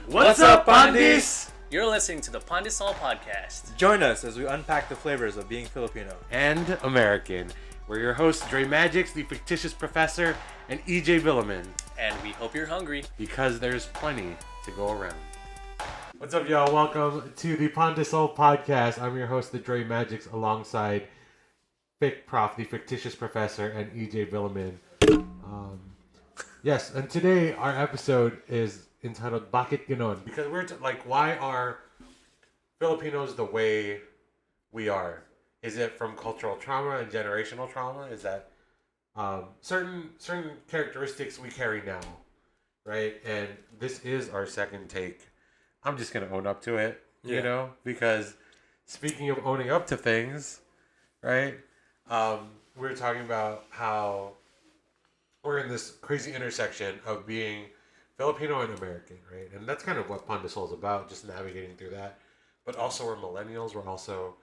What's up, Pandees? You're listening to the Pandesoul podcast. Join us as we unpack the flavors of being Filipino and American. We're your hosts, Dre Magix, the fictitious professor, and EJ Villaman. And we hope you're hungry. Because there's plenty to go around. What's up, y'all? Welcome to the Pandesoul podcast. I'm your host, the Dre Magix, alongside Fict Prof, the fictitious professor, and EJ Villaman. Yes, and today our episode is entitled Bakit Ganun? Because we're why are Filipinos the way we are? Is it from cultural trauma and generational trauma? Is that certain characteristics we carry now, right? And this is our second take. I'm just gonna own up to it, you know, because speaking of owning up to things, right? We're talking about how we're in this crazy intersection of being Filipino and American, right? And that's kind of what Pandesoul is about, just navigating through that. But also we're millennials. We're also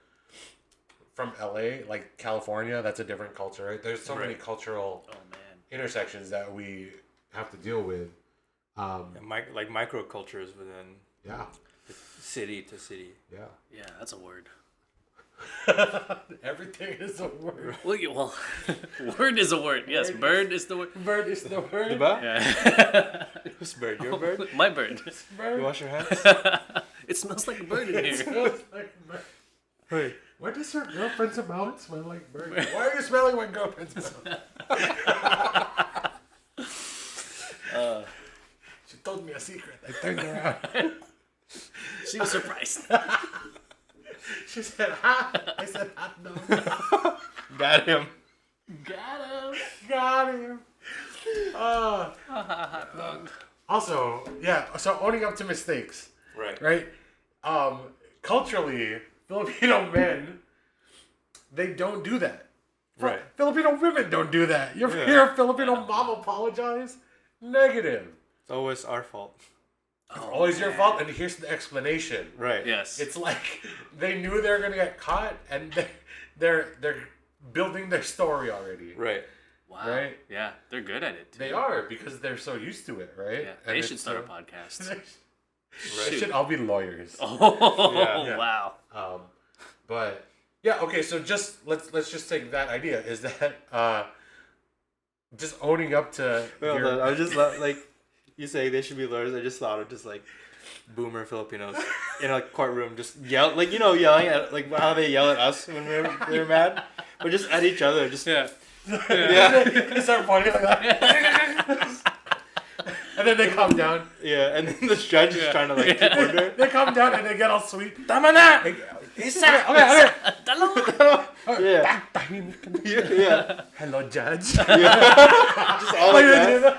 from LA, like California. That's a different culture, right? There's so many cultural intersections that we have to deal with. like microcultures within city to city. Yeah, that's a word. Everything is a word. Well, word is a word. Yes, bird is the word. Bird is the word. Diba? Yeah. Whose bird? Your bird? My bird. You wash your hands? It smells like a bird in It here. smells like bird. Wait. Why does your girlfriend's mouth smell like bird? Why are you smelling my girlfriend's mouth? She told me a secret. I turned around. She was surprised. She said, hot. I said, hot dog. Got him. Got him. Also, so owning up to mistakes. Right? Culturally, Filipino men, they don't do that. Right. Filipino women don't do that. You ever hear a Filipino mom apologize? Negative. It's always our fault. Always your fault, and here's the explanation. Right. Yes. It's like they knew they were gonna get caught, and they're building their story already. Right. Wow. Right? Yeah, they're good at it too. They are, because they're so used to it, right? Yeah, And they should start a podcast. They should all be lawyers. Oh, Yeah. wow. But yeah, okay. So let's just take that idea. Is that just owning up to? Well, I was just like, you say they should be lawyers. I just thought of just like boomer Filipinos in a courtroom, just yell, like, yelling at, like, how they yell at us when they're mad, but just at each other. Just Yeah. They start pointing like that. And then they come down. Yeah, and then the judge is trying to like keep order. They come down and they get all sweet. Tama na! Okay. Yeah. Yeah. Hello, judge. Just all like that.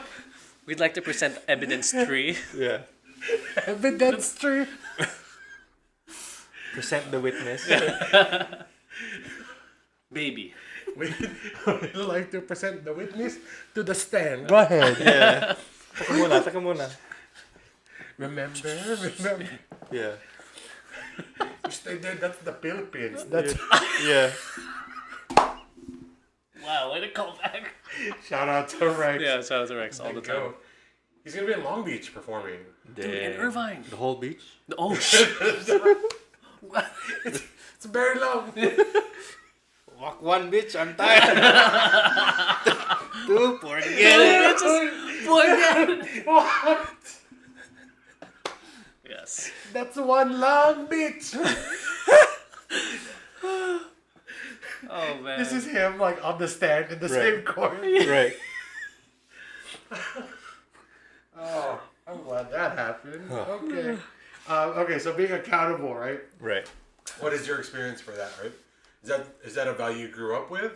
We'd like to present evidence 3. Yeah. Evidence tree. Present the witness. Baby. We'd like to present the witness to the stand. Go ahead. Yeah. Taka muna. Remember. Yeah. You stay there. That's the Philippines. That's Yeah. Wow, way to call back. shout out to Rex. Yeah, shout out to Rex all the time. Go. He's gonna be in Long Beach performing. Dude, in Irvine. The whole beach? Oh, shit. It's very long. Walk one, bitch. I'm tired. Two, forget it. What? Yes. That's one long beach. Oh, man. This is him like on the stand in the same court. Right. Oh, I'm glad that happened. Okay. Okay, so being accountable, right? Right. What is your experience for that, right? Is that a value you grew up with?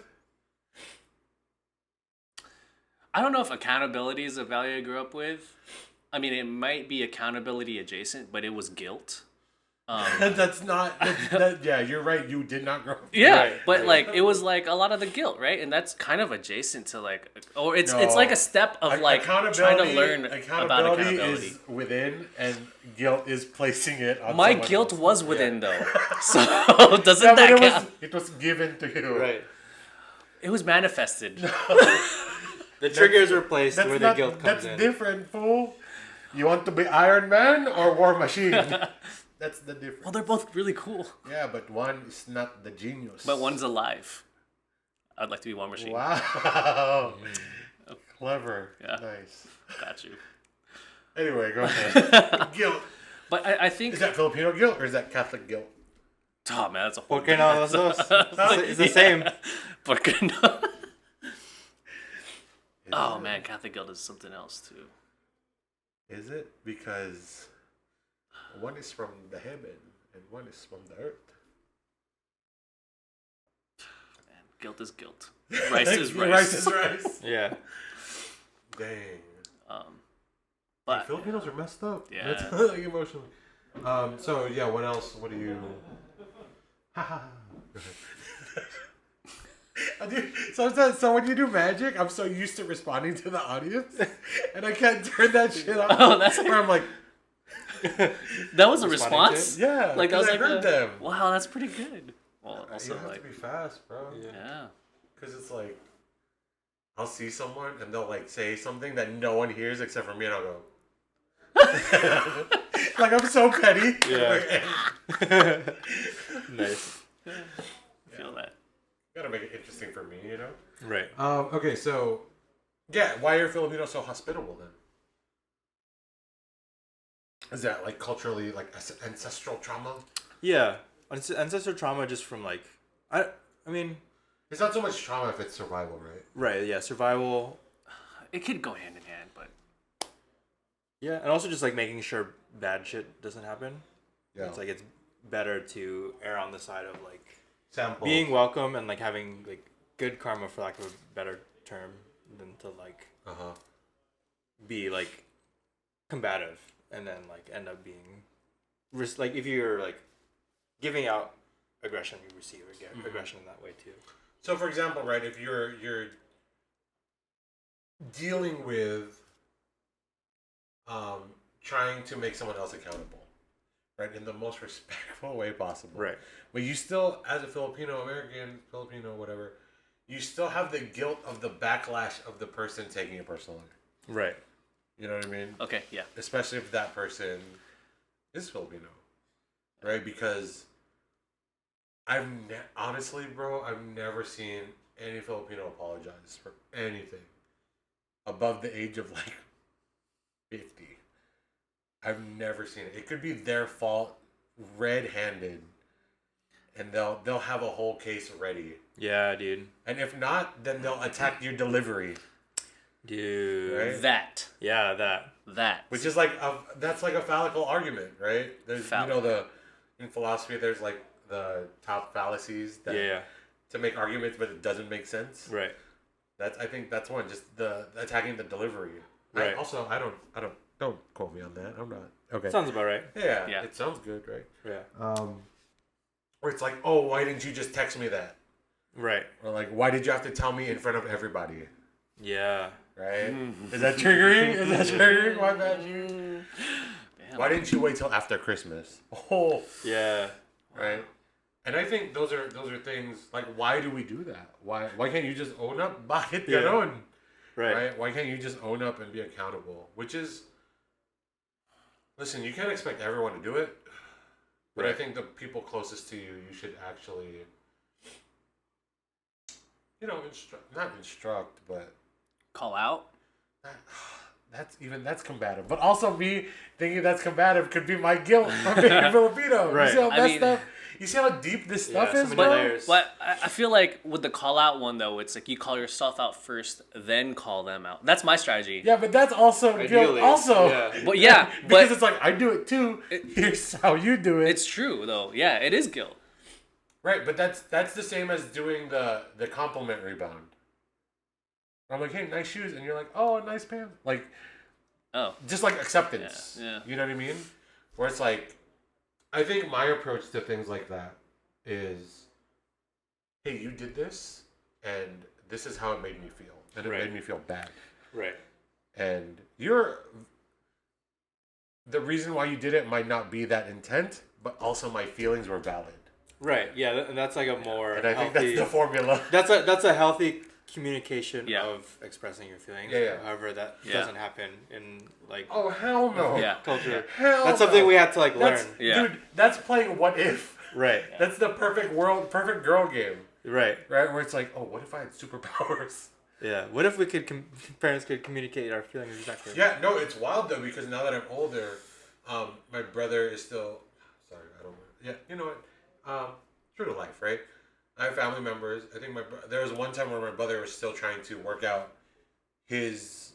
I don't know if accountability is a value I grew up with. I mean, it might be accountability adjacent, but it was guilt. That's not. Yeah, you're right. You did not grow up. Yeah, Right. but like it was like a lot of the guilt, right? And that's kind of adjacent to like, or it's like a step of like trying to learn about accountability. Is within, and guilt is placing it on My someone guilt else. was within though, so doesn't Yeah, but that count? it was given to you. Right. It was manifested. The triggers were placed where the guilt comes That's in. different, fool. You want to be Iron Man or War Machine? That's the difference. Well, they're both really cool. Yeah, but one is not the genius. But one's alive. I'd like to be War Machine. Wow. Clever. Yeah. Nice. Got you. Anyway, go ahead. Guilt. But I think... Is that Filipino guilt or is that Catholic guilt? Oh, man, that's a whole... Porque no los dos? It's the same. Porque no? Oh, man, Catholic guilt is something else, too. Is it? Because one is from the heaven and one is from the earth. Man, guilt is guilt. Rice is rice. Rice is rice. Yeah. Dang. But Filipinos are messed up. Yeah. That's like emotionally. So yeah, what else? What do you? So when you do magic, I'm so used to responding to the audience, and I can't turn that shit off. Oh, that's where I'm like, that was a response. yeah, Like that was I heard them. Wow, that's pretty good. Well, You also have like to be fast, bro. yeah. Because it's like, I'll see someone and they'll like say something that no one hears except for me, and I'll go. Like I'm so petty. Yeah. Nice. Feel that. Gotta make it interesting for me, you know. Right. Okay, so yeah, why are Filipinos so hospitable then? Is that like culturally like ancestral trauma? Yeah, ancestral trauma just from like, I mean, it's not so much trauma if it's survival, right? Right. Yeah, survival. It could go hand in hand, but Yeah, and also just like making sure bad shit doesn't happen. Yeah. It's like it's better to err on the side of like Samples. being welcome and like having like good karma, for lack of a better term, than to like be like combative and then like end up being like if you're like giving out aggression, you receive aggression in that way too. So for example, right, if you're dealing with trying to make someone else accountable, right, in the most respectful way possible, Right. But you still, as a Filipino American, Filipino whatever, you still have the guilt of the backlash of the person taking it personally. Right. You know what I mean? okay, yeah. Especially if that person is Filipino, right? Because honestly, bro, I've never seen any Filipino apologize for anything above the age of like 50. I've never seen it. It could be their fault, red-handed, and they'll have a whole case ready. Yeah, dude. And if not, then they'll attack your delivery. Dude. Right? That. Yeah, that. Which is like that's like a phallical argument, right? There's Phallic. In philosophy there's like the top fallacies that to make arguments but it doesn't make sense. Right. I think that's one, just the attacking the delivery. Right. I don't quote me on that. I'm not. Okay. Sounds about right. Yeah. It sounds good, right? Yeah. Or it's like, "Oh, why didn't you just text me that?" Right. Or like, "Why did you have to tell me in front of everybody?" Yeah. Right? Is that triggering? My bad. Why didn't you wait till after Christmas? Oh. Yeah. Right? And I think those are things like, why do we do that? Why can't you just own up? Bakit Ganun? Right? Why can't you just own up and be accountable? Which is, listen, you can't expect everyone to do it, but I think the people closest to you, you should actually, not instruct, but Call out. That's combative. But also me thinking that's combative could be my guilt for being a Filipino. Right. You see how messed up? You see how deep this stuff is, so many bro? layers. But I feel like with the call out one though, it's like you call yourself out first, then call them out. That's my strategy. Yeah, but that's also guilt. Ideally, Also, yeah. But yeah, because it's like I do it too. Here's how you do it. It's true though. Yeah, it is guilt. Right, but that's the same as doing the compliment rebound. I'm like, hey, nice shoes, and you're like, oh, nice pants. Like, just like acceptance. Yeah. You know what I mean? Where it's like, I think my approach to things like that is, hey, you did this, and this is how it made me feel, and it made me feel bad. Right. And the reason why you did it might not be that intent, but also my feelings were valid. Right. Yeah, and that's like a more. And I think healthy, that's the formula. That's a healthy communication of expressing your feelings. Yeah. However, that doesn't happen in like oh hell no culture. Hell that's something we had to like learn. Dude, that's playing What If. Right. That's the perfect girl game. Right. Where it's like, oh, what if I had superpowers? Yeah. What if we could parents could communicate our feelings exactly? Yeah. No, it's wild though because now that I'm older, my brother is still. Sorry, I don't. Yeah. You know what? True to life, right? I have family members. I think there was one time where my brother was still trying to work out his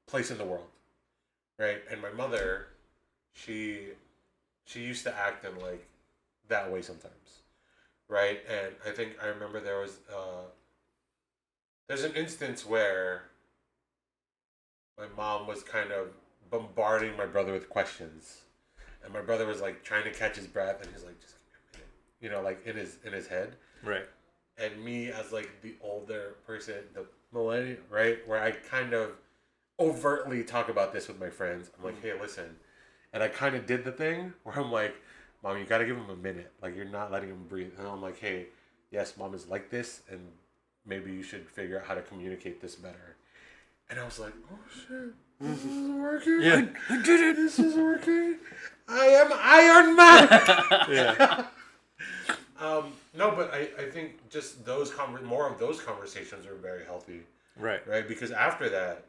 place in the world, right? And my mother, she used to act in like that way sometimes, right? And I remember there's an instance where my mom was kind of bombarding my brother with questions, and my brother was like trying to catch his breath, and he's like, just give me a minute, you know, like in his head. Right. And me as like the older person, the millennial, right, where I kind of overtly talk about this with my friends. I'm like, hey, listen, and I kind of did the thing where I'm like, Mom, you got to give him a minute. Like you're not letting him breathe. And I'm like, hey, yes, Mom is like this, and maybe you should figure out how to communicate this better. And I was like, oh shit, this is working. Yeah, I did it. This is working. I am Iron Man. Yeah. No, but I think just more of those conversations are very healthy. Right. Right? Because after that,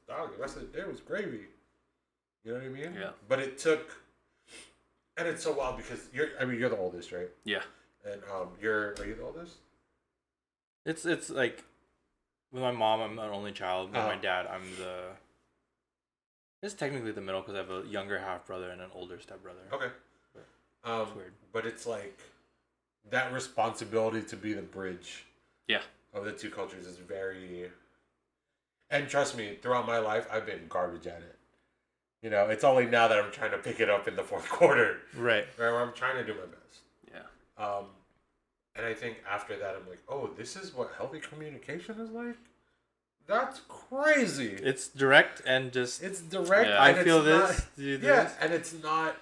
dog, the rest of the day was gravy. You know what I mean? Yeah. But it took, and it's so wild because you're the oldest, right? Yeah. And are you the oldest? It's like with my mom, I'm an only child. With my dad, it's technically the middle because I have a younger half brother and an older step brother. Okay. It's weird. But it's like that responsibility to be the bridge. Yeah. Of the two cultures is very. And trust me, throughout my life, I've been garbage at it. You know, it's only now that I'm trying to pick it up in the fourth quarter. Right. Where I'm trying to do my best. Yeah. And I think after that, I'm like, oh, this is what healthy communication is like? That's crazy. It's direct and just... It's direct. Yeah. I feel this. Do this. And it's not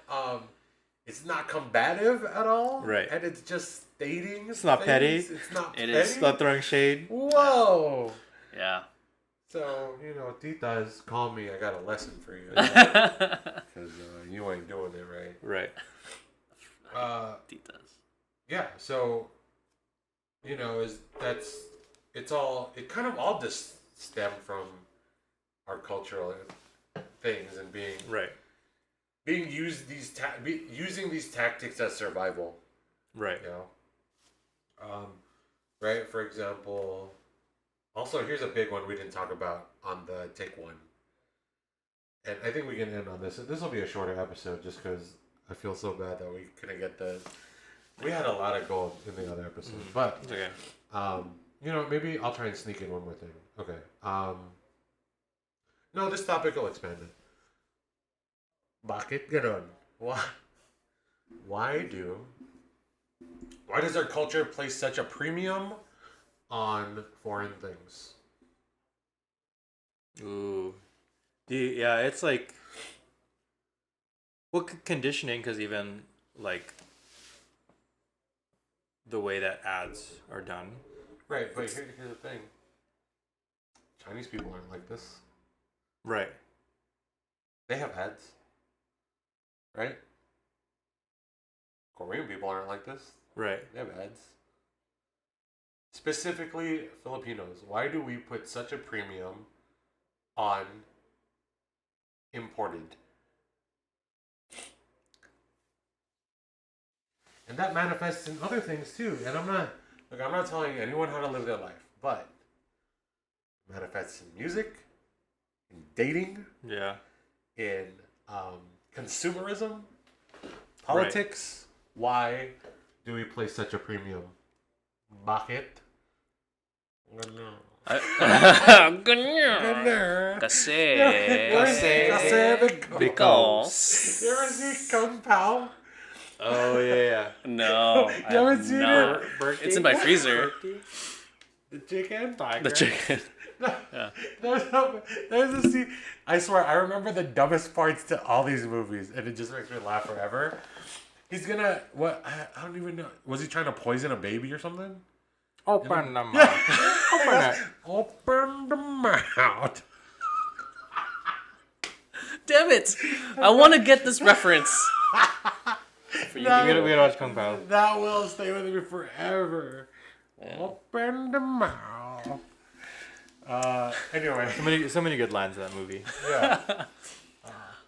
combative at all. Right. And it's just stating It's not things. petty. It's not petty. It's not throwing shade. Whoa. Yeah. So, titas, call me. I got a lesson for you. Because you ain't doing it right. Right. Titas. Yeah, so, it kind of all just stemmed from our cultural things and using these tactics as survival. Right. Right, for example... Also, here's a big one we didn't talk about on the take one. And I think we can end on this. This will be a shorter episode just because I feel so bad that we couldn't get we had a lot of gold in the other episodes. But, it's okay. Maybe I'll try and sneak in one more thing. Okay. No, this topic will expand it. Bakit Ganun? Why does our culture place such a premium on foreign things? Ooh. Yeah, it's like... Well, conditioning, because even, like, the way that ads are done. Right, but here's the thing. Chinese people aren't like this. Right. They have ads. Right? Korean people aren't like this. Right. They have ads. Specifically, Filipinos. Why do we put such a premium on imported? And that manifests in other things too. And I'm not telling anyone how to live their life, but it manifests in music, in dating, in consumerism, politics. Right. Why do we place such a premium? Bakit? Because. You ever see Kung Pao? Oh, yeah. No. You ever seen it? It's in my freezer. The chicken? The chicken. Yeah. There's a scene. I swear, I remember the dumbest parts to all these movies, and it just makes me laugh forever. He's gonna... What? I don't even know. Was he trying to poison a baby or something? Open the mouth. Open the mouth. Damn it! I want to get this reference. We gotta watch Kung Pao. That will stay with me forever. Yeah. Open the mouth. Anyway. So many good lines in that movie. Yeah.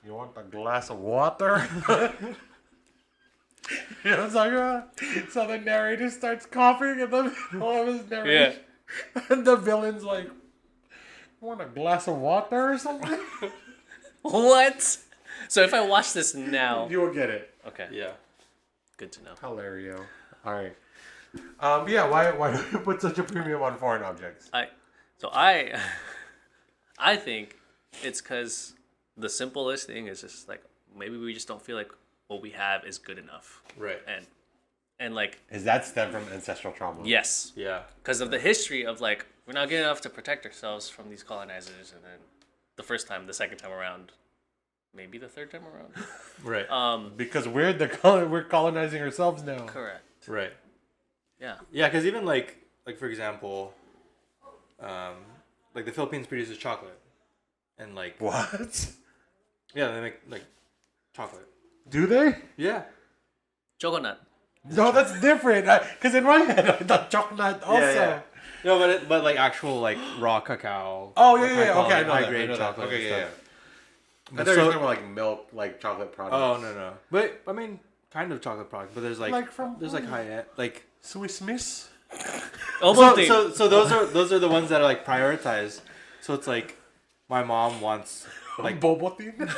You want a glass of water? You know what I'm talking about? So the narrator starts coughing in the middle of his narration. Yeah. And the villain's like, you want a glass of water or something? What? So if I watch this now... You will get it. Okay. Yeah. Good to know. Hilarious. Alright. Yeah, why do you put such a premium on foreign objects? I think it's because the simplest thing is just like, maybe we just don't feel like what we have is good enough. Right. And like... Is that stem from ancestral trauma? Yes. Yeah. Because of the history of like, we're not good enough to protect ourselves from these colonizers, and then the first time, the second time around, maybe the third time around. Right. Because we're colonizing ourselves now. Correct. Right. Yeah. Yeah, because even like for example, like the Philippines produces chocolate, and like what? Yeah, they make like chocolate. Do they? Yeah. Choconut. No, that's different. Because in my head, I thought chocolate also. Yeah. No, but like actual like raw cacao. Oh like, yeah. Okay, I know high that. grade chocolate. Okay, and yeah. stuff. I thought you were talking about like milk, like chocolate products. Oh no. But I mean, kind of chocolate product. But there's like there's high end like Swiss Miss. So those are the ones that are like prioritized. So it's like my mom wants like Bobotin.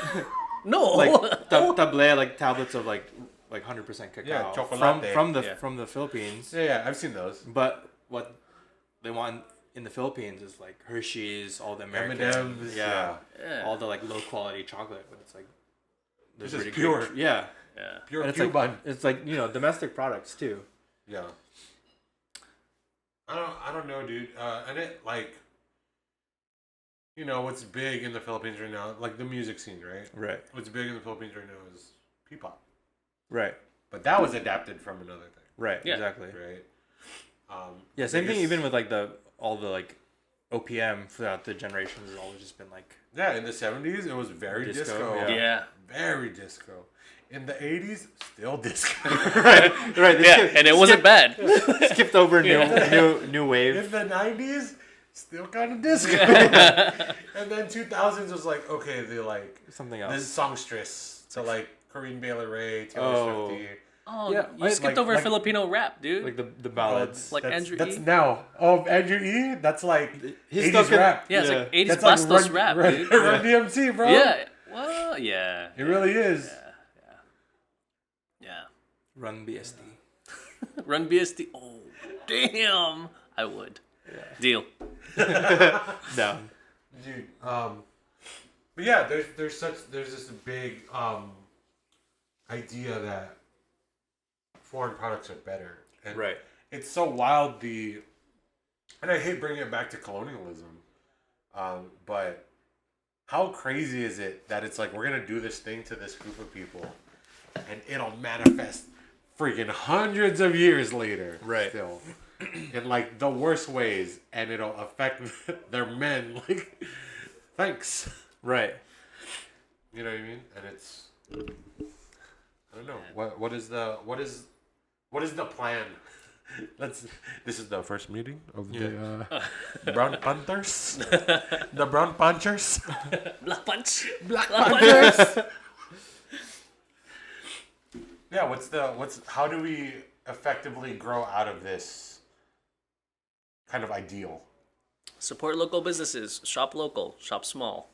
No. Like table, like tablets of like 100% cacao. Yeah, chocolate. From the Philippines. Yeah, I've seen those. But what they want in the Philippines is like Hershey's, all the American, M&Ms, yeah, all the like low quality chocolate. But it's like this is pure. Good, yeah. Pure and it's Cuban. like, it's like domestic products too. Yeah. I don't know, dude. And it like, what's big in the Philippines right now, like the music scene, right? Right. What's big in the Philippines right now is P-pop. Right. But that was adapted from another thing. Right. Yeah. Exactly. Right. Same thing. Even with like all the like OPM throughout the generations has always just been like. Yeah, in the 70s it was very disco. Yeah. Very disco. In the 80s, still disco. right. And it wasn't bad. Skipped over new wave. In the 90s, still kind of disco. And then 2000s was like, okay, they like something else. This songstress. So like Corinne Bailey Ray, Taylor Swift. Oh, yeah. You skipped over Filipino rap, dude. Like the ballads. Like Andrew E. That's now. Oh, Andrew E. That's like he's 80s rap. Yeah, it's like 80s that's Bastos like rap, Run dude. DMC, bro. Yeah. Well, yeah. It really is. Yeah. Run BST. Run BST. Oh, damn. I would. Yeah. Deal. Down. Dude. But yeah, there's this big idea that foreign products are better. And right. It's so wild and I hate bringing it back to colonialism. But how crazy is it that it's like we're gonna do this thing to this group of people and it'll manifest freaking hundreds of years later. Right. Still. In like the worst ways, and it'll affect their men. Like, thanks. Right. You know what I mean? And it's, I don't know. What is the plan? This is the first meeting of the Brown Panthers. The Brown Punchers. Black Punch. Black Punchers. Yeah. How do we effectively grow out of this kind of ideal? Support local businesses. Shop local. Shop small.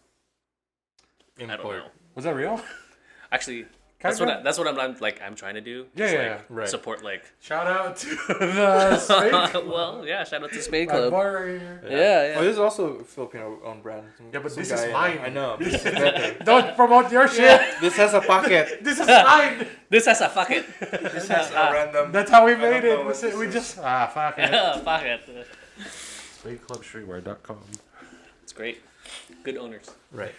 Import. I don't know. Was that real? Actually, that's what I'm trying to do. Yeah. Right. Support like. Shout out to the Spade Club. Well, yeah. Shout out to Spade My Club. bar right here. Yeah. Oh, this is also a Filipino-owned brand. Yeah, but Some this guy, is mine. I know. This is better. Don't promote your shit. This has a pocket. This is mine. This has a fuck it. This has a random. That's how we made it. We just fuck it. Fuck it. SpadeClubStreetwear.com. It's great. Good owners. Right.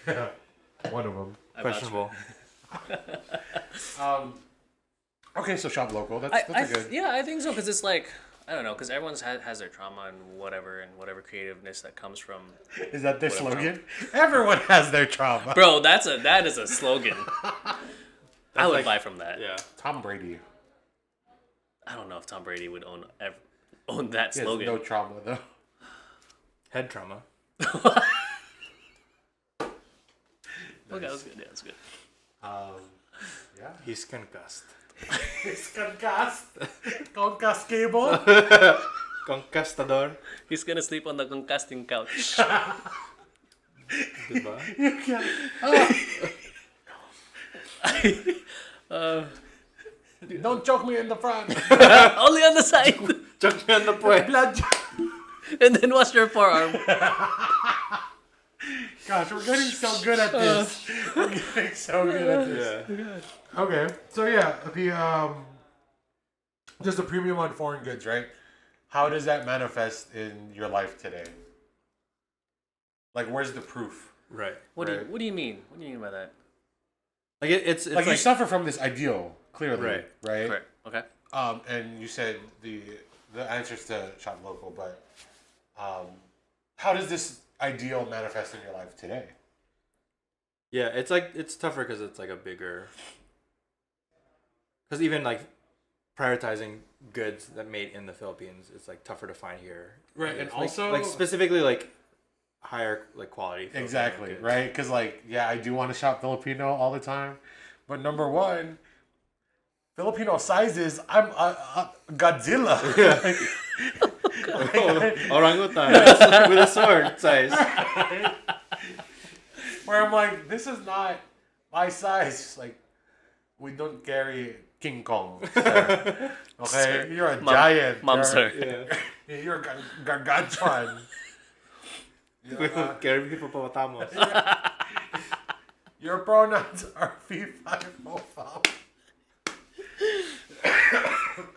One of them. Questionable. Okay, so shop local. That's a good. Yeah, I think so because it's like I don't know, because everyone has their trauma and whatever creativeness that comes from. Is that their Whatever slogan? Everyone has their trauma. Bro, that is a slogan. I would buy from that. Yeah. Tom Brady. I don't know if Tom Brady would own that He has slogan. no trauma though. Head trauma. Okay, that was good. Yeah, that's good. Yeah. He's concussed. It's concussed. Concussed cable. Conquistador. He's gonna sleep on the concusting couch. Diba? Don't choke me in the front. Only on the side. Choke me on the point. Blood. And then wash your forearm. Gosh, we're getting so good at this. We're getting so good at this. Yeah. Okay, so yeah, the just a premium on foreign goods, right? How does that manifest in your life today? Like, where's the proof? Right. What do you mean? What do you mean by that? Like it's Like, you suffer from this ideal, clearly, Right. right? Correct. Okay. And you said the answers to shop local, but how does this ideal manifest in your life today? Yeah, it's tougher because it's like a bigger. Because even like prioritizing goods that made in the Philippines, it's like tougher to find here. Right, and Like- also like specifically like higher like quality. Filipino exactly, goods. right? Because like, yeah, I do want to shop Filipino all the time, but number one, Filipino sizes, I'm a Godzilla. Orangutan with a sword size. Where I'm like, this is not my size. Like, we don't carry King Kong, sir. Okay, Sir. you're a giant. Mom, you're, sir. Yeah. You're gargantuan. We don't carry people pamatamos. Your pronouns are V505.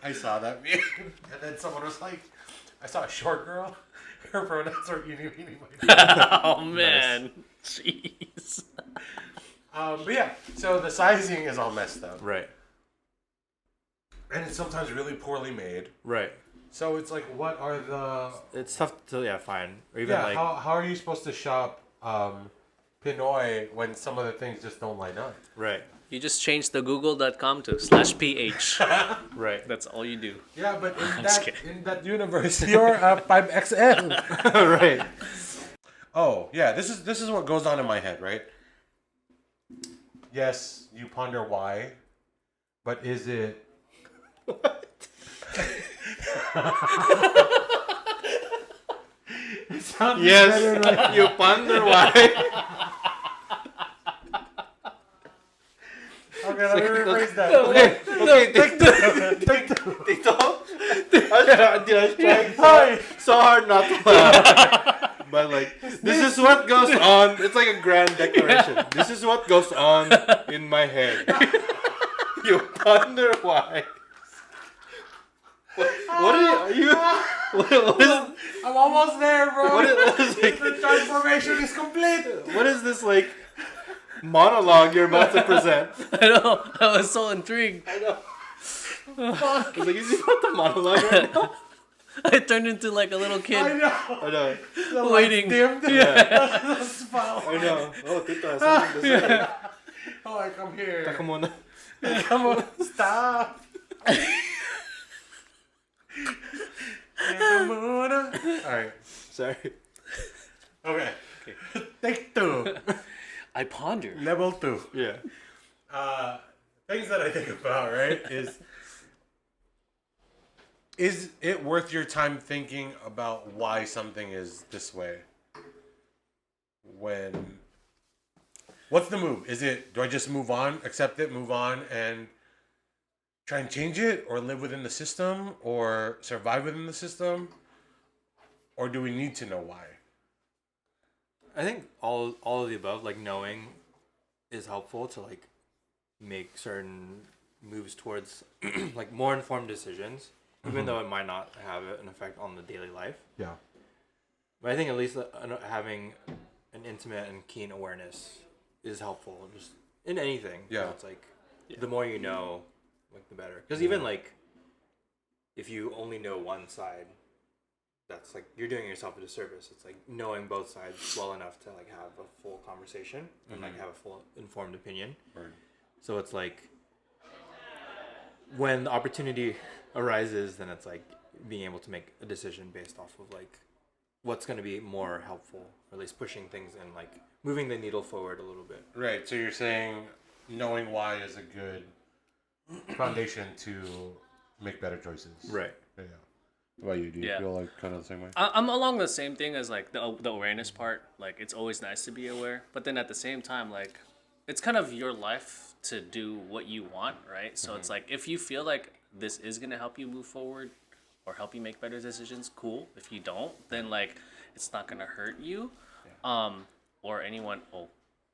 I saw that meme, and then someone was like, I saw a short girl. Her pronouns are eeny, meeny, miny. Oh man. Jeez. But yeah, so the sizing is all messed up. Right. And it's sometimes really poorly made. Right. So it's like, what are the... It's tough to find. Or even Yeah, like how are you supposed to shop Pinoy when some of the things just don't line up? right. You just change the google.com to /ph. Right. That's all you do. Yeah, but just kidding. in that universe, you're a 5XL. Right. Oh, yeah, this is what goes on in my head, right? Yes, you ponder why, but is it... It sounds better than- Yes. You ponder why. Okay, let me rephrase that. Okay. Take two. Tito. I tried Hi. so hard not to laugh. But like, this is what goes on. It's like a grand declaration. This is what goes on in my head. You ponder why. What are you? What is? I'm almost there, bro. What is like? The transformation is complete. What is this like monologue you're about to present? I know. I was so intrigued. I know. I was like, is he about to monologue right now? I turned into like a little I kid know. I know. The lights waiting. dimmed. Yeah. The spell. I know. Oh, Tito has something to say. Oh, I come here. Taka muna. Come on, stop. Alright, Sorry. okay. Take two. I ponder. Level 2. Yeah. Things that I think about, right, is it worth your time thinking about why something is this way? What's the move? Do I just move on, accept it, move on, and try and change it, or live within the system, or survive within the system? Or do we need to know why? I think all of the above, like knowing, is helpful to like make certain moves towards like more informed decisions, even though it might not have an effect on the daily life. Yeah. But I think at least having an intimate and keen awareness is helpful, just in anything. Yeah. So it's like the more you know, like the better. Because even like if you only know one side, that's like you're doing yourself a disservice. It's like knowing both sides well enough to like have a full conversation and like have a full informed opinion. Right. So it's like when the opportunity arises, then it's like being able to make a decision based off of like what's going to be more helpful, or at least pushing things and like moving the needle forward a little bit. Right. So you're saying knowing why is a good foundation to make better choices. Right. Yeah. What about you? Do you feel like kind of the same way? I'm along the same thing as like the awareness part. Like it's always nice to be aware, but then at the same time, like it's kind of your life to do what you want, right? So it's like if you feel like this is gonna help you move forward or help you make better decisions, cool. If you don't, then like it's not gonna hurt you, or anyone. Oh,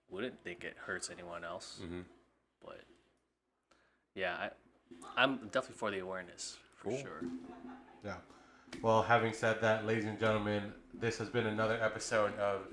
wouldn't think it hurts anyone else, but yeah, I'm definitely for the awareness for sure. Yeah. Well, having said that, ladies and gentlemen, this has been another episode of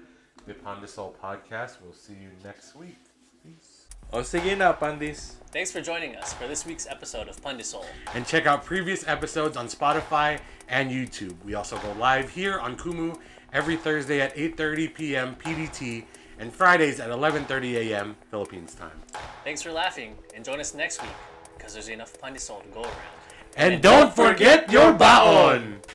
the Pandesoul podcast. We'll see you next week. Peace. O sige na, Pandees. Thanks for joining us for this week's episode of Pandesoul. And check out previous episodes on Spotify and YouTube. We also go live here on Kumu every Thursday at 8:30 p.m. PDT and Fridays at 11:30 a.m. Philippines time. Thanks for laughing, and join us next week because there's enough Pandesoul to go around. And don't forget your baon!